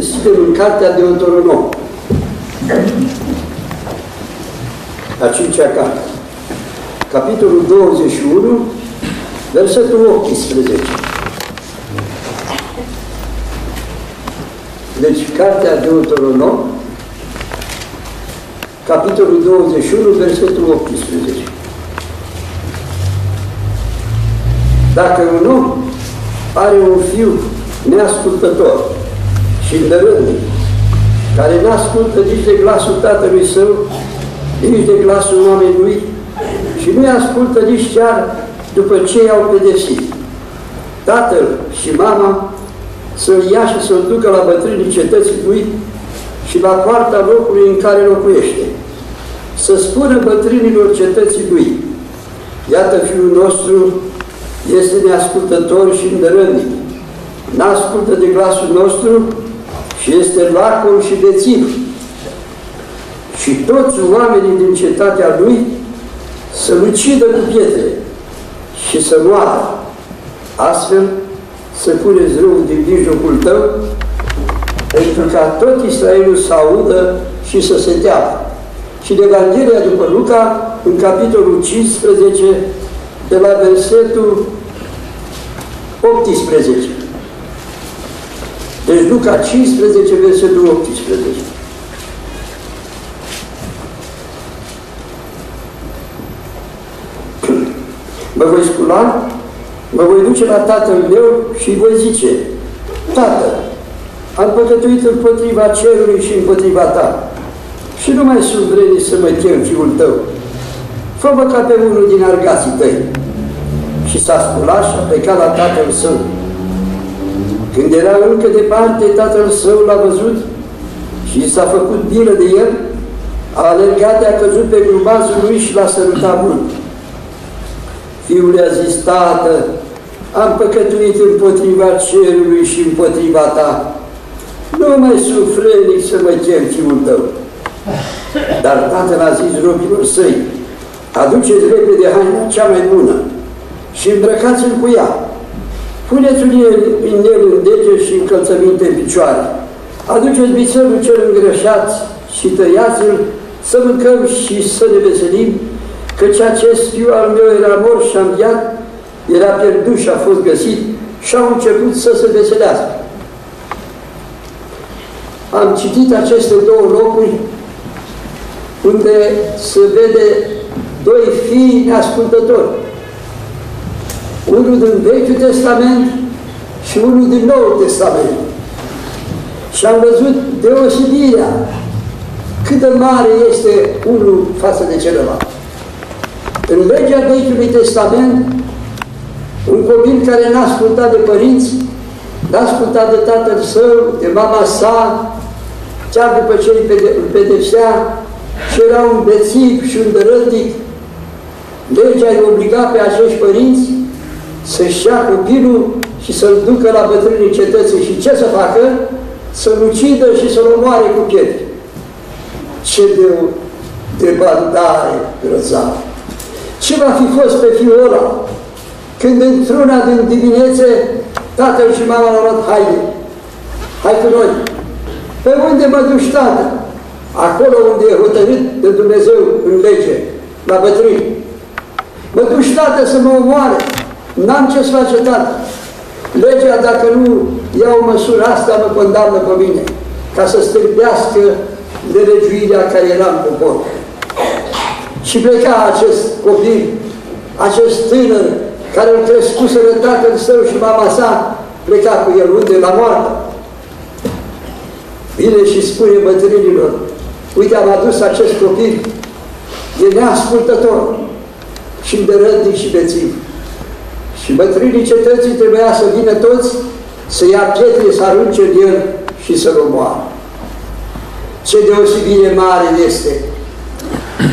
Suntem în Cartea Deuteronom, a 5-a carte, capitolul 21, versetul 18. Deci, Cartea Deuteronom, capitolul 21, versetul 18. Dacă un om are un fiu neascultător și îndărâtnic, care n-ascultă nici de glasul tatălui său, nici de glasul oamenului, și nu-i ascultă nici chiar după ce i-au pedepsit, tatăl și mama să-l ia și să-l ducă la bătrânii cetății lui și la poarta locului în care locuiește, să spună bătrânilor cetății lui: iată, fiul nostru este neascultător și îndărătnic, n-ascultă de glasul nostru și este lacom și bețiv. Și toți oamenii din cetatea lui să-l ucidă cu pietre și să moară. Astfel să puneți răul din mijlocul tău, pentru ca tot Israelul să audă și să se teamă. Și de Evanghelia după Luca, în capitolul 15, de la versetul 18. Deci Luca 15, versetul 18. Mă voi scula, mă voi duce la tatăl meu și voi zice: Tată, am păcătuit împotriva cerului și împotriva ta și nu mai sunt vrednic să mă chem fiul tău. Fă-mă ca pe unul din argații tăi. Și s-a sculat și a plecat la tatăl său. Când era încă departe, tatăl său l-a văzut și s-a făcut milă de el A alergat, a căzut pe grumazul lui și l-a sărutat mult. Fiul i-a zis: Tată, am păcătuit împotriva cerului și împotriva ta. Nu mai sunt vrednic să mă chem fiul tău. Dar tatăl a zis robilor săi: aduceți repede haina cea mai bună și îmbrăcați-l cu ea. Puneți-l în el în dege și încălțăminte în picioare. Aduceți vițelul cel îngrășat și tăiați-l, să mâncăm și să ne veselim, căci acest fiu al meu era mort și a înviat, era pierdut și a fost găsit, și au început să se veselească. Am citit aceste două locuri unde se vede doi fii neascultători. Unul din Vechiul Testament și unul din Noul Testament. Și am văzut deosebirea, cât de mare este unul față de celălalt. În legea Vechiului Testament, un copil care n-a ascultat de părinți, n-a ascultat de tatăl său, de mama sa, chiar după ce îl pedepsea și era un bețiv și un dărătic, legea îi obliga pe acești părinți să-și ia copilul și să-l ducă la bătrânii cetății și ce să facă? Să-l ucidă și să-l omoare cu pietre. Ce de bandare grozavă! Ce va fi fost pe fiul ăla când într-una din diminețe tatăl și mama l-au luat: haide, hai cu noi! Pe unde mă duci, tată? Acolo unde e hotărât de Dumnezeu în lege, la bătrâni. Mă duci, tată, să mă omoare. N-am ce-ți face, tată. Legea, dacă nu iau măsura asta, mă condamnă pe mine, ca să stârpească nelegiuirea care era în popor. Și pleca acest copil, acest tânăr, care îl crescuseră tatăl său și mama sa, pleca cu el unde? La moarte. Vine și spune bătrânilor: uite, am adus acest copil, e neascultător și îndărătnic și bețiv. Și bătrânii cetății trebuia să vină toți, să ia pietre, să arunce în el și să-l omoare. Ce deosebire mare este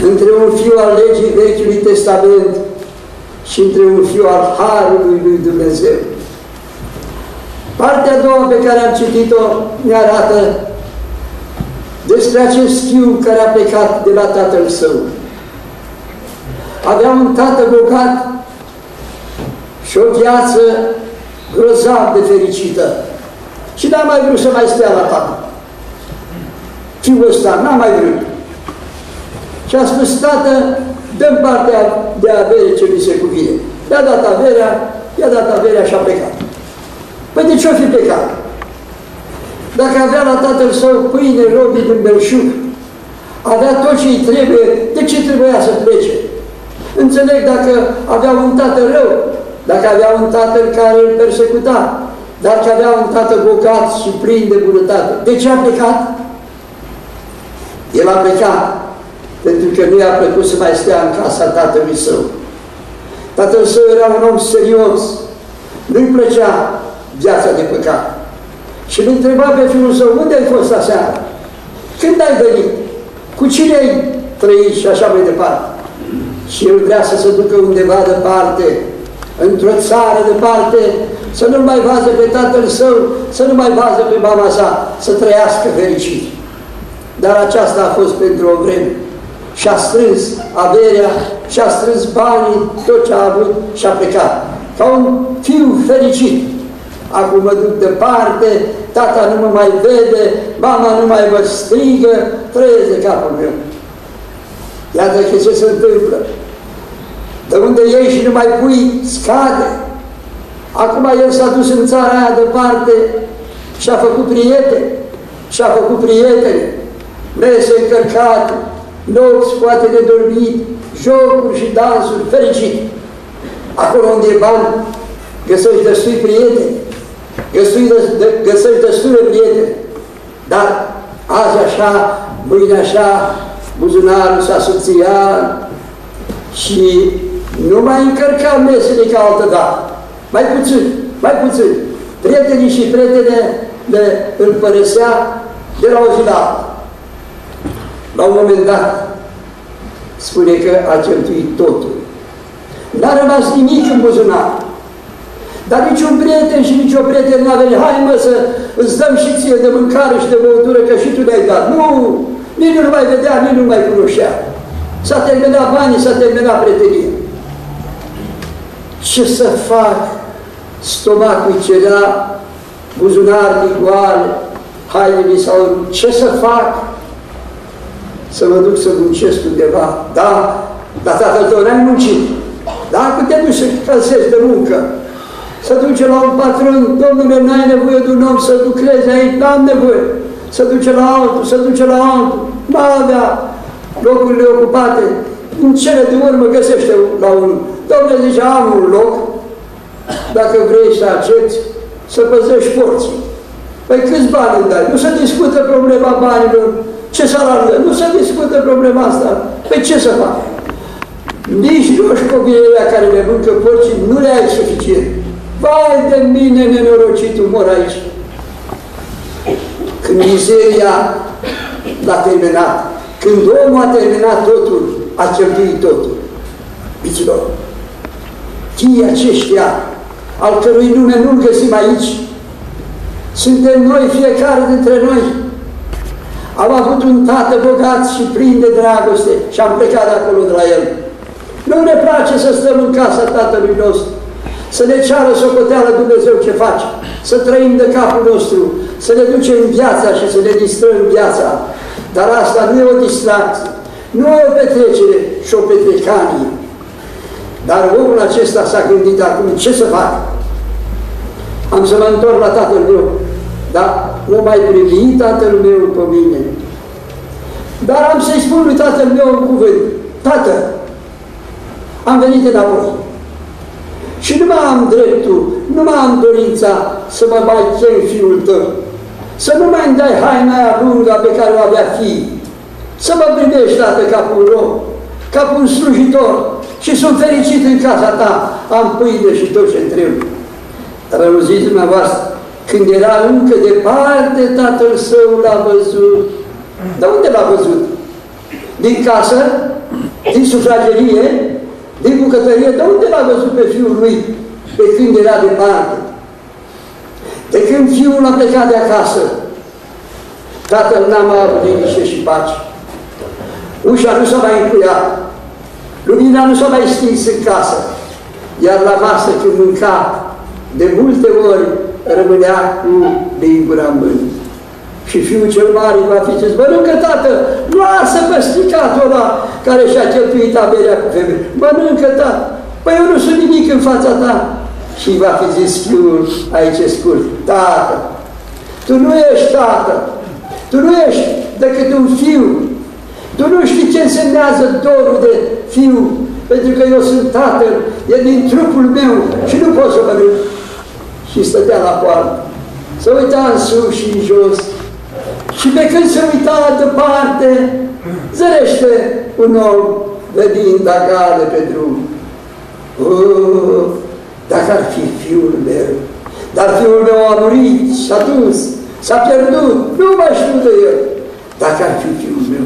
între un fiu al legii Vechiului Testament și între un fiu al Harului lui Dumnezeu. Partea a doua pe care am citit-o ne arată despre acest fiu care a plecat de la tatăl său. Avea un tată bogat și o viață grozav de fericită. Și n-a mai vrut să mai stea la tată. Fiul ăsta n-a mai vrut. Și a spus: tată, dă-mi partea de avere ce mi se cuvine. I-a dat averea și a plecat. Păi de ce-o fi plecat? Dacă avea la tatăl său pâine, robii din belșug, avea tot ce îi trebuie, de ce trebuia să plece? Înțeleg dacă avea un tată rău, dacă avea un tată care îl persecuta, dacă avea un tată bogat și plin de bunătate. De ce a plecat? El a plecat pentru că nu i-a plăcut să mai stea în casa tatălui său. Tatăl său era un om serios, nu-i plăcea viața de păcat. Și îl întreba pe fiul său: unde ai fost aseară? Când ai venit? Cu cine ai trăit? Și așa mai departe. Și el vrea să se ducă undeva departe, într-o țară departe, să nu mai vază pe tatăl său, să nu mai vază pe mama sa, să trăiască fericit. Dar aceasta a fost pentru o vreme. Și-a strâns averea, și-a strâns banii, tot ce a avut, și-a plecat. Ca un fiu fericit. Acum mă duc departe, tata nu mă mai vede, mama nu mai mă strigă, trăiesc de capul meu. Iată că ce se întâmplă. De unde iei și nu mai pui, scade. Acum el s-a dus în țara aia departe și a făcut prieteni. Și-a făcut prieteni. Mese încărcate, nopți poate de dormit, jocuri și dansuri, fericit. Acolo unde e bani, găsești destui prieteni, găsești destule prieteni. Dar azi așa, mâine așa, buzunarul s-a subțiat și nu mai încărca mesele ca altă dată. Mai puțin, mai puțin. Prietenii și prietenele îl părăsea de la o zi la alta. La un moment dat, spune că a cheltuit totul. N-a rămas nimic în buzunar. Dar niciun prieten și nici o prieten n-a venit, hai mă să îți dăm și ție de mâncare și de băutură, că și tu ne-ai dat. Nu, nici nu mai vedea, nici nu mai cunoștea. S-a terminat banii, s-a terminat prietenia. Ce să fac? Stomacul cerea, buzunarul goale, hainele sau ce să fac? Să mă duc să muncesc undeva. Da, dar tatăl tău n-ai muncit. Dacă te duci să calsezi de muncă, să duce la un patron, domnule, n-ai nevoie de un om să lucrezi aici, n-am nevoie. Să duce la altul, să duce la altul, n-avea locurile ocupate. În cele de urmă găsește la unul. Domnule, zice, am un loc, dacă vrei să accepti, să păzești porții. Păi câți bani îmi dai? Nu se discută problema banilor. Ce salariu? Nu se discută problema asta. Păi ce să fac? Nici roșcoviile care le mâncă porcii nu le ai suficient. Vai de mine, nenorocitul, mor aici. Când mizeria l-a terminat, când omul a terminat totul, a cheltuit totul. Biților, chii aceștia, al cărui nume nu-l găsim aici, suntem noi, fiecare dintre noi. Am avut un tată bogat și plin de dragoste și am plecat de acolo de la el. Nu ne place să stăm în casa tatălui nostru, să ne ceară socoteală Dumnezeu ce face, să trăim de capul nostru, să ne ducem viața și să ne distrăm viața. Dar asta nu e o distracție, nu e o petrecere și o petrecanie. Dar omul acesta s-a gândit acum, ce să fac? Am să mă întorc la tatăl meu, dar nu mai privi tatăl meu pe mine. Dar am să-i spun lui tatăl meu un cuvânt, tată, am venit înapoi. Și nu mai am dreptul, nu mai am dorința să mă mai chem fiul tău, să nu mai îmi dai haina aia lungă pe care o avea fii, să mă primești, tată, ca un rob, ca un slujitor și sunt fericit în casa ta, am pâine și tot ce-mi trebuie. Dar auziți dumneavoastră, când era încă departe, tatăl său l-a văzut. De unde l-a văzut? Din casă? Din sufragerie? Din bucătărie? De unde l-a văzut pe fiul lui pe când era departe? De când fiul a plecat de acasă, tatăl n-a mai avut liniște și pace. Ușa nu s-a mai încuiat, lumina nu s-a mai stins în casă, iar la masă când mânca, de multe ori rămânea cu lingura în mână. Și fiul cel mare va fi zis, mănâncă, tată, lasă pe stricatul ăla care și-a cheltuit averea cu femeie. Mănâncă, tată, păi eu nu sunt nimic în fața ta. Și va fi zis fiul, aici scurt, tată, tu nu ești tată, tu nu ești decât un fiu, tu nu știi ce însemnează dorul de fiu, pentru că eu sunt tatăl, e din trupul meu și nu pot să mănânc. Și stătea la poartă, se uita în sus și în jos, și pe când se uita departe, zărește un om venind agale pe drum. Dacă ar fi fiul meu, dar fiul meu a murit, s-a dus, s-a pierdut, nu mai știu de el. Dacă ar fi fiul meu.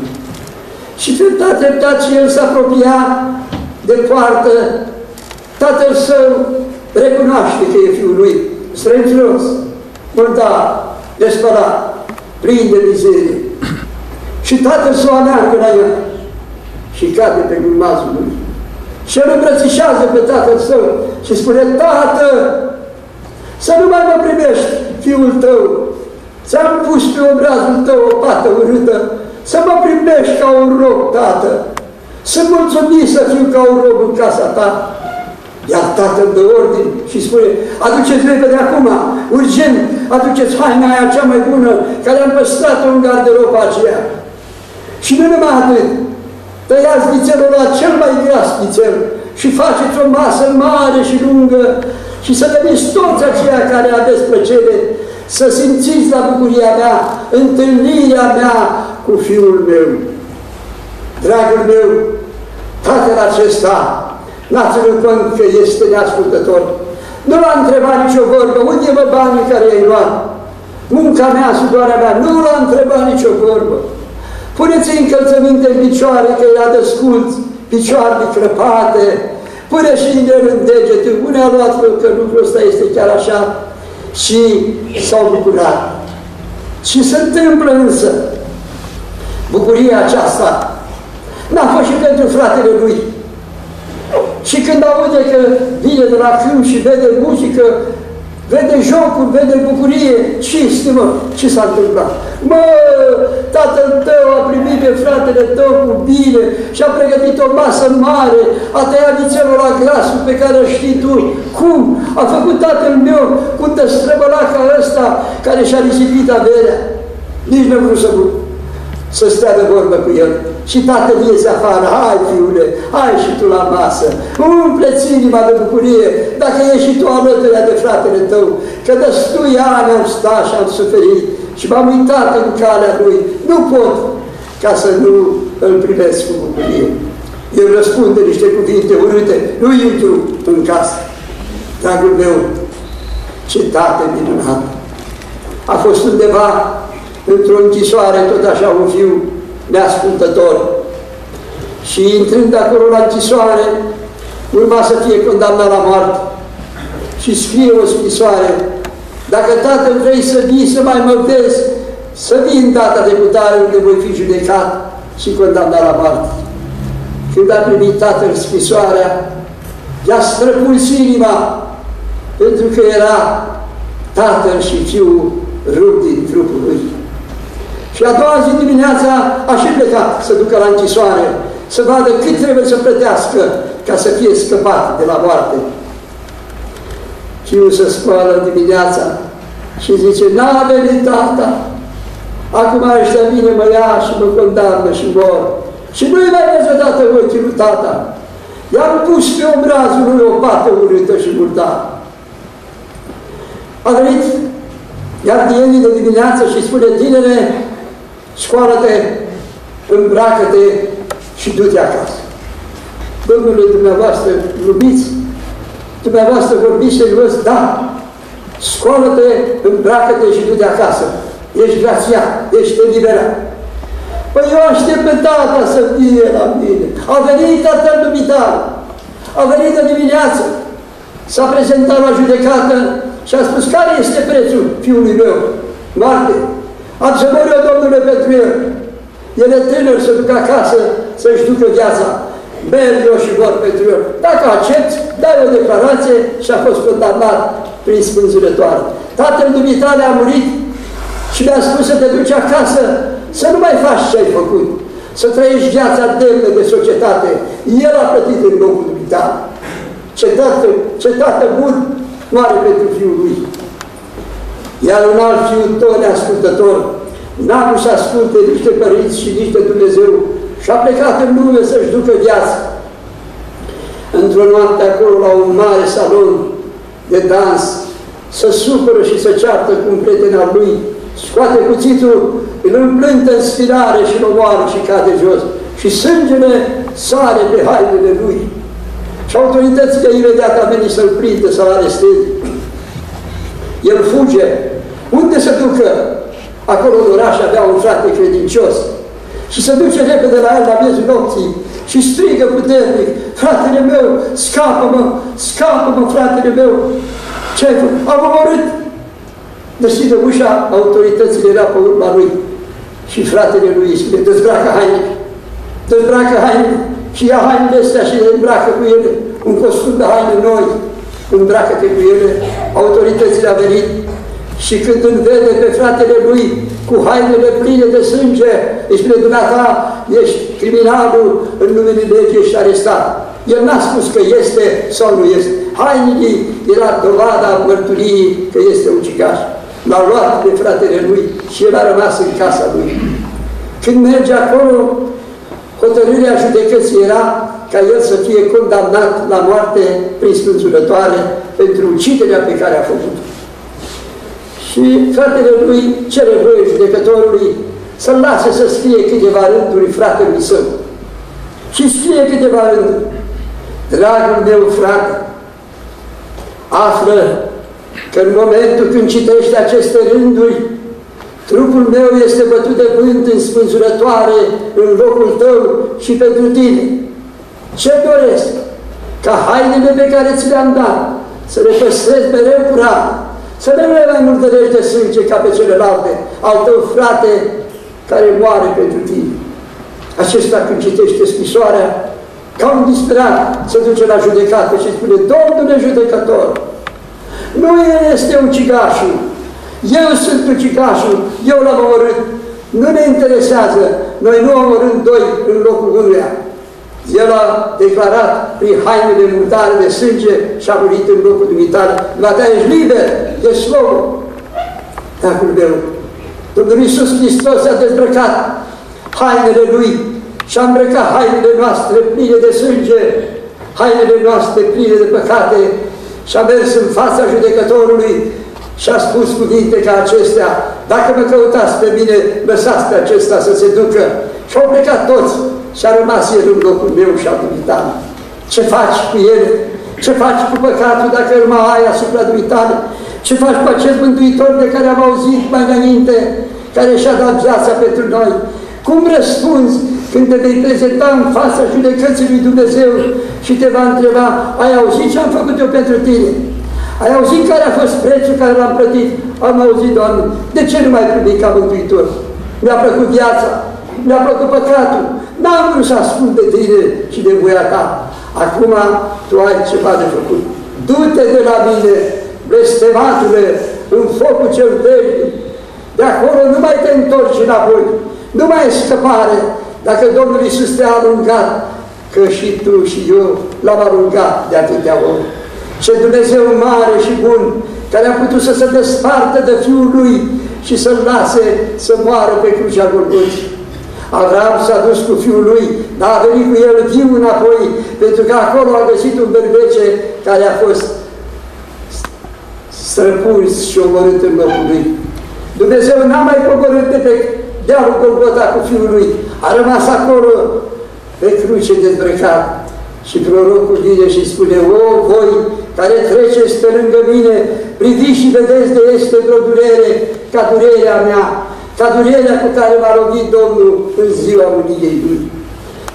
Și treptat, treptat și el s-a apropiat de poartă, tatăl său recunoaște că e fiul lui, străințos, murdar, despărat, plin de mizerie. Și tatăl său aleargă la el și cade pe gurmazul lui. Și el îmbrățișează pe tatăl său și spune, tată, să nu mai mă primești, fiul tău, ți-am pus pe obrazul tău o pată urâtă, să mă primești ca un rob, tată, sunt mulțumit să fiu ca un rob în casa ta. Iar tatăl dă ordine și spune, aduceți repede acum, urgent, aduceți haina aia cea mai bună, care am păstrat-o în garderoba aceea. Și nu numai atât, tăiați vițelul la cel mai gras vițel și faceți o masă mare și lungă și să veniți toți aceia care aveți plăcere, să simțiți la bucuria mea, întâlnirea mea cu fiul meu. Dragul meu, tatăl acesta, n-a ținut cont că este neascultător. Nu l-a întrebat nicio vorbă, unde mă banii care i-ai luat? Munca mea, sudoarea mea, nu l-a întrebat nicio vorbă. Puneți-i încălțăminte în picioare, că i-a desculți, picioarele crăpate, pune și în el în degete, unde a luat că lucrul ăsta este chiar așa, și s-au bucurat. Și se întâmplă însă bucuria aceasta. N-a fost și pentru fratele lui. Și când aude că vine de la câmp și vede muzică, vede jocuri, vede bucurie, ce mă, ce s-a întâmplat? Mă, tatăl tău a primit pe fratele tău cu bine și a pregătit o masă mare, a tăiat vițelul la glasul pe care îl știi tu. Cum? A făcut tatăl meu cu un destrăbălat ca ăsta care și-a risipit averea. Nici nu vreau să stea de vorbă cu el. Și tatăl iese afară, hai fiule, hai și tu la masă, umple-ți inima de bucurie, dacă ești și tu alături de fratele tău, că destui ani am stat și am suferit și m-am uitat în calea lui, nu pot ca să nu îl primesc cu bucurie. El răspunde niște cuvinte urâte, nu intru în casă. Dragul meu, ce tată minunat! A fost undeva într-o închisoare, tot așa, un fiu neascultător. Și intrând acolo la închisoare, urma să fie condamnat la moarte. Și scrie o scrisoare: dacă tată vrei să vii, să mai mă vezi, să vii în data de cutare unde voi fi judecat și condamnat la moarte. Când a primit tatăl scrisoarea, i-a străpuls inima, pentru că era tatăl și fiul rupt din trupul lui. Și a doua zi dimineața a și plecat să ducă la închisoare, să vadă cât trebuie să plătească ca să fie scăpat de la moarte. Fiul se scoală dimineața și zice: n-a venit tata, acum ăștia vine, mă ia și mă condamnă și mor. Și nu-i mai vezi odată ochii lui tata. I-am pus pe obrazul lui o pată urâtă și murdară. A venit gardienii de dimineață și spune: tinere, scoală-te, îmbracă-te și du-te acasă. Domnule, dumneavoastră iubiți, dumneavoastră vorbiți serios? Da. Scoală-te, îmbracă-te și du-te acasă. Ești grațiat, ești eliberat. Păi eu aștept pe tata să fie la mine. A venit tatăl dumitare, a venit de dimineață, s-a prezentat la judecată și a spus: care este prețul fiului meu? Moarte. Am să mor eu, domnule, pentru el. El e tânăr, să duc acasă, să-și ducă viața. Merg eu și vor pentru el. Dacă accepti, dai o declarație și a fost condamnat prin spânzurătoare. Tatăl dumitale a murit și mi-a spus să te duci acasă, să nu mai faci ce ai făcut, să trăiești viața demnă de societate. El a plătit în locul dumitale. Ce tată bun moare pentru fiul lui. Iar un alt fiu tot neascultător n-a vrut să asculte nici de părinți și nici de Dumnezeu și a plecat în lume să-și ducă viața. Într-o noapte acolo, la un mare salon de dans, se supără și se ceartă cu un prieten al lui, scoate cuțitul, îl împlântă în spirare și îl omoară și cade jos. Și sângele sare pe hainele lui. Și autoritățile imediat a venit să-l prindă, să-l aresteze. El fuge. Unde se ducă? Acolo în oraș avea un frate credincios. Și se duce repede la el la miezul nopții și strigă puternic: fratele meu, scapă-mă, scapă-mă, fratele meu! Ce ai făcut? Am omorât! Deschide ușa, autoritățile era pe urma lui. Și fratele lui îi spune: dezbracă hainele, dezbracă hainele și ia hainele astea și le îmbracă cu ele, un costum de haine noi, îmbracă-te cu ele. Autoritățile au venit și când îl vede pe fratele lui cu hainele pline de sânge, îi spune: dumneata, ești criminalul, în numele legii ești arestat. El n-a spus că este sau nu este. Hainele era dovada mărturiei că este ucigaș. L-a luat pe fratele lui și el a rămas în casa lui. Când merge acolo, hotărârea judecății era ca el să fie condamnat la moarte prin spânzurătoare pentru uciderea pe care a făcut-o. Și fratele lui cere voie judecătorului să-l lase să scrie câteva rânduri fratelui său. Și scrie câteva rânduri. Dragul meu frate, află că în momentul când citești aceste rânduri, Trupul meu este bătut de vânt în spânzurătoare în locul tău și pentru tine. Ce doresc? Ca hainele pe care ți le-am dat, să le păstrezi mereu curate, să nu le mai murdărești de sânge ca pe celelalte, al tău frate care moare pentru tine. Acesta când citește scrisoarea, ca un disperat, se duce la judecată și spune: Domnule judecător, nu este ucigașul, eu sunt ucigașul, eu l-am omorât, nu ne interesează, noi nu omorâm doi în locul unuia. El a declarat prin hainele murdare de sânge și a murit în locul dumitare. Dumneata ești liber, e slobă. Dragul meu, Domnul Iisus Hristos a dezbrăcat hainele Lui și a îmbrăcat hainele noastre pline de sânge, hainele noastre pline de păcate și a mers în fața judecătorului și a spus cuvinte ca acestea: dacă mă căutați pe mine, lăsați pe acesta să se ducă. Și au plecat toți și a rămas el în locul meu și al dumitale. Ce faci cu ele? Ce faci cu păcatul dacă îl mai ai asupra dumitale? Ce faci cu acest Mântuitor de care am auzit mai înainte, care și-a dat viața pentru noi? Cum răspunzi când te vei prezenta în fața judecății lui Dumnezeu și te va întreba: ai auzit ce am făcut eu pentru tine? Ai auzit care a fost prețul care l-am plătit? Am auzit, Doamne. De ce nu m-ai primit ca Mântuitor? Mi-a plăcut viața, mi-a plăcut păcatul, n-am vrut să ascult de tine și de voia ta. Acum tu ai ceva de făcut. Du-te de la mine, blestematule, în focul cel veșnic. De acolo nu mai te întorci înapoi, nu mai e scăpare. Dacă Domnul Iisus te-a alungat, că și tu și eu l-am alungat de atâtea ori. Ce Dumnezeu mare și bun, care a putut să se despartă de Fiul Lui și să-L lase să moară pe crucea Golgoții. Avram s-a dus cu Fiul Lui, dar a venit cu el viu înapoi, pentru că acolo a găsit un berbece care a fost străpuns și omorât în locul Lui. Dumnezeu n-a mai coborât de pe dealul Golgota cu Fiul Lui, a rămas acolo pe cruce dezbrăcat. Și prorocul vine și spune: o, voi care treceți pe lângă mine, priviți și vedeți de este vreo durere ca durerea mea, ca durerea cu care m-a lovit Domnul în ziua mâniei Lui.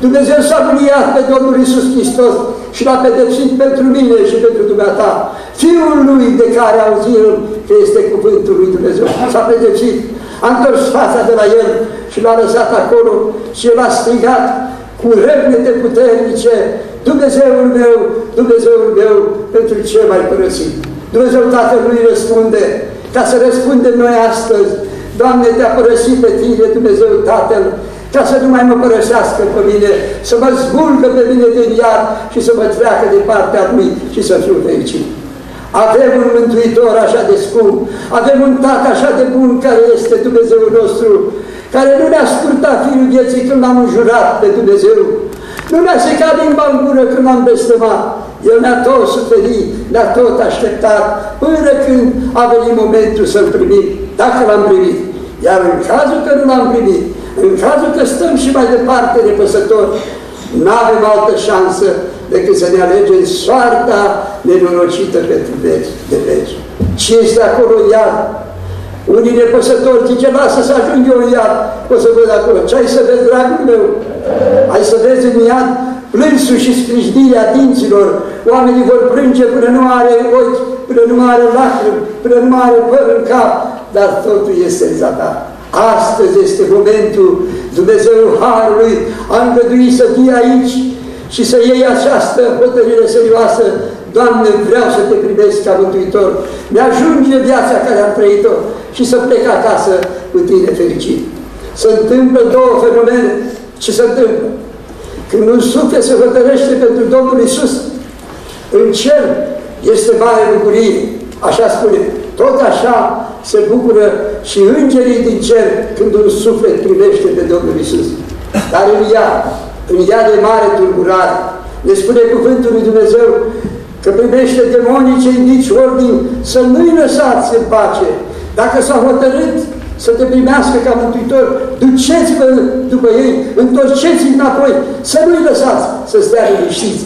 Dumnezeu s-a mâniat pe Domnul Iisus Hristos și l-a pedepsit pentru mine și pentru dumneata. Fiul Lui de care auzim că este cuvântul lui Dumnezeu s-a pedepsit, a întors fața de la El și l-a lăsat acolo și El a strigat cu răbnete puternice: Dumnezeul meu, pentru ce m-ai părăsit? Dumnezeu Tatăl lui răspunde, ca să răspundem noi astăzi: Doamne, te-a părăsit pe tine, Dumnezeu Tatăl, ca să nu mai mă părăsească pe mine, să mă zbulgă pe mine din iad și să mă treacă de partea Lui și să fiu fericit. Avem un Mântuitor așa de scump, avem un Tată așa de bun care este Dumnezeul nostru, care nu ne-a scurtat Fiul vieții când l-am înjurat pe Dumnezeu, nu ne-a secat limba în gură când l-am blestemat. El ne-a tot suferit, ne-a tot așteptat, până când a venit momentul să-L primim, dacă l-am primit. Iar în cazul că nu l-am primit, în cazul că stăm și mai departe nepăsători, n-avem altă șansă decât să ne alegem soarta nenorocită pentru veci de veci. Ce este acolo în iad? Unii nepăsători zice: lasă să ajung eu în iad, o să văd acolo. Ce ai să vezi, dragul meu? Ai să vezi în iad plânsul și sprijinirea dinților. Oamenii vor plânge până nu are ochi, până nu are lacrimi, până nu are păr în cap, dar totul este în zadar. Astăzi este momentul. Dumnezeu Harului a îngăduit să fii aici și să iei această hotărâre serioasă: Doamne, vreau să te primesc ca Mântuitor, mi-ajunge viața care am trăit-o și să plec acasă cu tine fericit. Se întâmplă două fenomene. Ce se întâmplă? Când un suflet se hotărăște pentru Domnul Iisus, în cer este mare bucurie. Așa spune. Tot așa se bucură și îngerii din cer când un suflet primește pe Domnul Iisus. Dar în ea de mare tulburare, ne spune cuvântul lui Dumnezeu că primește demonii cei mici ordini să nu-i lăsați în pace. Dacă s-au hotărât să te primească ca Mântuitor, duceți-vă după ei, întorceți-i înapoi, să nu-i lăsați să stea liniștiți.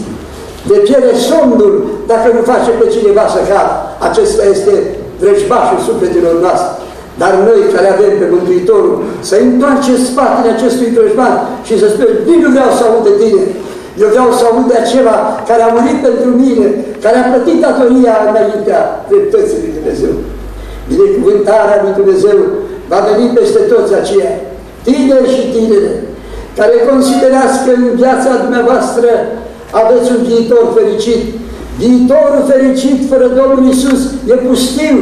De pierde somnul dacă nu face pe cineva să cadă. Acesta este vrăjmașul sufletelor noastre. Dar noi care avem pe Mântuitorul, să întoarcem spatele acestui drăjban și să spunem, nici nu vreau să aud de tine. Eu vreau să aud de acela care a murit pentru mine, care a plătit datoria înaintea dreptății lui Dumnezeu. Binecuvântarea lui Dumnezeu va veni peste toți aceia, tineri și tinere, care considerați că în viața dumneavoastră aveți un viitor fericit. Viitorul fericit fără Domnul Iisus e pustiu.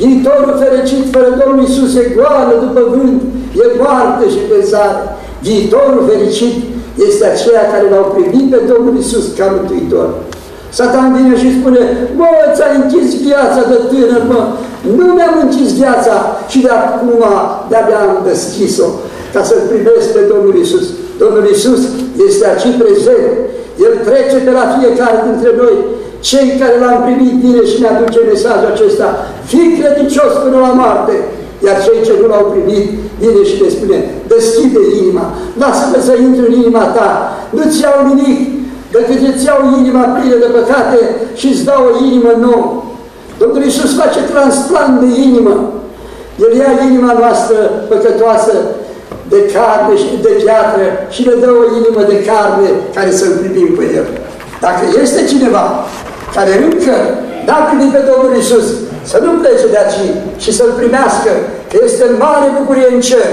Viitorul fericit fără Domnul Iisus e goală după vânt, e moarte și pezare. Viitorul fericit este aceea care l-au primit pe Domnul Iisus ca Mântuitor. Satan vine și spune, mă, ți-ai închis viața de tânăr, mă. Nu mi-am închis viața și de acum de-abia am deschis-o ca să-L primesc pe Domnul Iisus. Domnul Iisus este aici prezent. El trece pe la fiecare dintre noi. Cei care l-am primit bine și ne aduce mesajul acesta, fii credincios până la moarte. Iar cei ce nu l-au primit, vine și le spune, deschide inima, lasă-mă să intru în inima ta, nu-ți iau nimic, decât îți iau inima plină de păcate și îți dau o inimă nouă. Domnul Iisus face transplant de inimă. El ia inima noastră păcătoasă de carne și de piatră și ne dă o inimă de carne care să-L primim pe El. Dacă este cineva care încă n-a primit pe Domnul Iisus, să nu plece de aici și să-L primească, că este în mare bucurie în cer,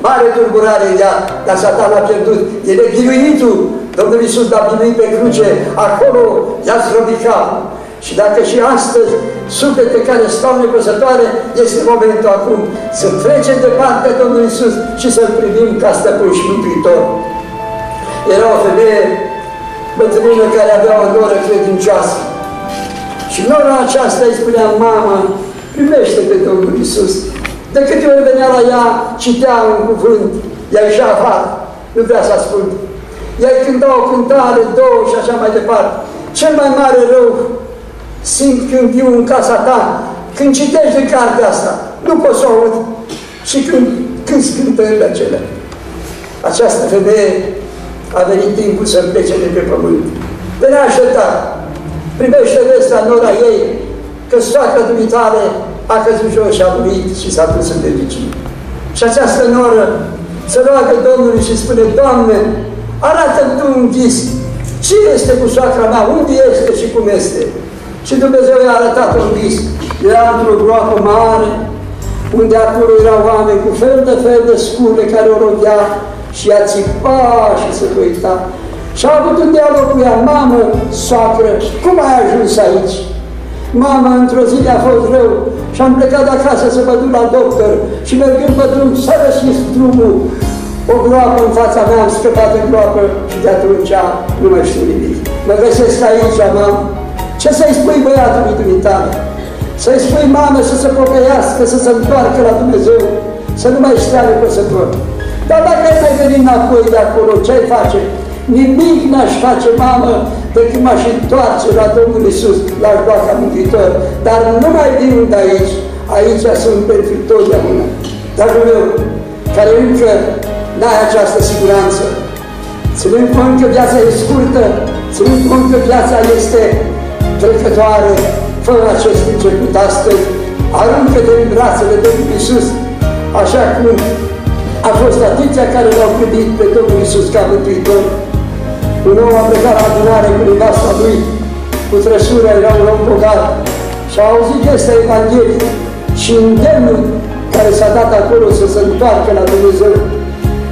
mare tulburare în ea, dar Satan a pierdut. El e biruitul. Domnul Iisus l-a biruit pe cruce, acolo i-a zdrobit capul. Și dacă și astăzi suflete care stau nepăsătoare, este momentul acum să trecem de partea Domnului Iisus și să-L privim ca stăpân și mântuitor. Era o femeie bătrână care avea o noră credincioasă. Și nora aceasta îi spunea, mamă, primește pe Domnul Iisus. De câte ori venea la ea, citea un cuvânt, ea ieșea afară, nu vrea să asculte. Ea îi cânta o cântare, două și așa mai departe. Cel mai mare rău simt când viu în casa ta, când citești de cartea asta, nu poți să o aud. Și când cântările acelea. Această femeie a venit timpul să plece de pe pământ. De neașteptat, primește vestea nora ei că soacra dumitare a căzut jos și a murit și s-a dus în vecini. Și această noră se roagă Domnului și spune, Doamne, arată-mi Tu un vis. Ce este cu soacra mea? Unde este și cum este? Și Dumnezeu i-a arătat un vis. Era într-o groapă mare, unde acolo erau oameni cu fel de scule care o rogea și ea țipa și se uita. Și a avut un dialog cu ea, mamă, soacră, cum ai ajuns aici? Mamă, într-o zi a fost rău și am plecat de acasă să mă duc la doctor și mergând pe drum s-a răsnis drumul. O groapă în fața mea, am scăpat de groapă și de atunci nu mai știu nimic. Mă găsesc aici, mamă. Ce să-i spui băiatului dumitale? Să-i spui, mamă, să se pocăiască, să se întoarcă la Dumnezeu, să nu mai stea nepăsător. Dar dacă ai mai venit înapoi de acolo, ce-ai face? Nimic n-aș face, mamă, decât m-aș întoarce la Domnul Iisus, l-aș lua ca mântuitor. Dar nu mai vin de aici, aici sunt pentru totdeauna. Dragul meu, care încă n-ai această siguranță, ținând cont că viața e scurtă, ținând cont că viața este trecătoare, fără acest început astăzi, aruncă-te în brațele Domnului Iisus, așa cum a fost atâția care l-au primit pe Domnul Iisus ca mântuitor. Un om a plecat la adunare cu nevasta lui, cu trăsură, era un om bogat, și a auzit este Evanghelie și îndemnul care s-a dat acolo să se întoarcă la Dumnezeu.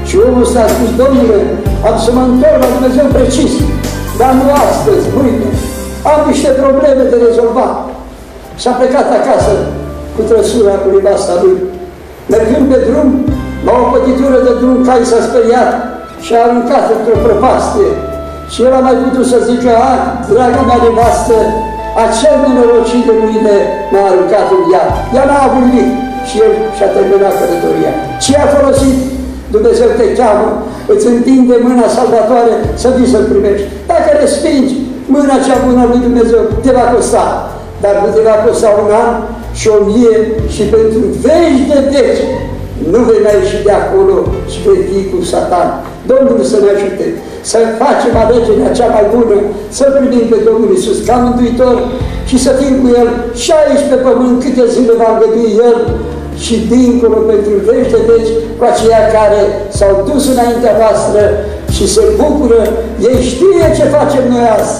Și omul ăsta a spus, Domnule, am să mă întorc la Dumnezeu precis, dar nu astăzi, mâine. Am niște probleme de rezolvat. Și-a plecat acasă cu trăsura cu nevasta lui. Mergând pe drum, la o pătitură de drum, cai s-a speriat și a aruncat într-o prăpastie. Și el a mai putut să zică, draga mea nevastă, acel nenorocit de mâine m-a aruncat în ea. Ea n-a avut nimic și el și-a terminat călătoria. Ce a folosit? Dumnezeu te cheamă, îți întinde mâna salvatoare să vii să-L primești. Dacă respingi, mâna cea bună lui Dumnezeu te va costa, dar nu te va costa un an și 1000 și pentru veci de veci nu vei mai ieși de acolo și vei fi cu Satan. Domnul să ne ajute să facem alegerea cea mai bună, să primim pe Domnul Iisus ca mântuitor și să fim cu El și aici pe pământ câte zile va îngădui El și dincolo pentru veci de veci cu aceia care s-au dus înaintea voastră și se bucură. Ei știe ce facem noi azi.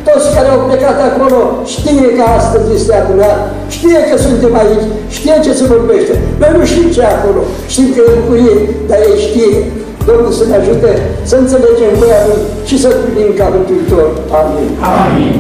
Toți care au plecat acolo știe că astăzi este adunat, știe că suntem aici, știe ce se vorbește. Noi nu știm ce e acolo, știm că e bucurie, dar ei știe. Domnul să ne ajute să înțelegem voia Lui și să primim ca Mântuitor. Amin. Amin.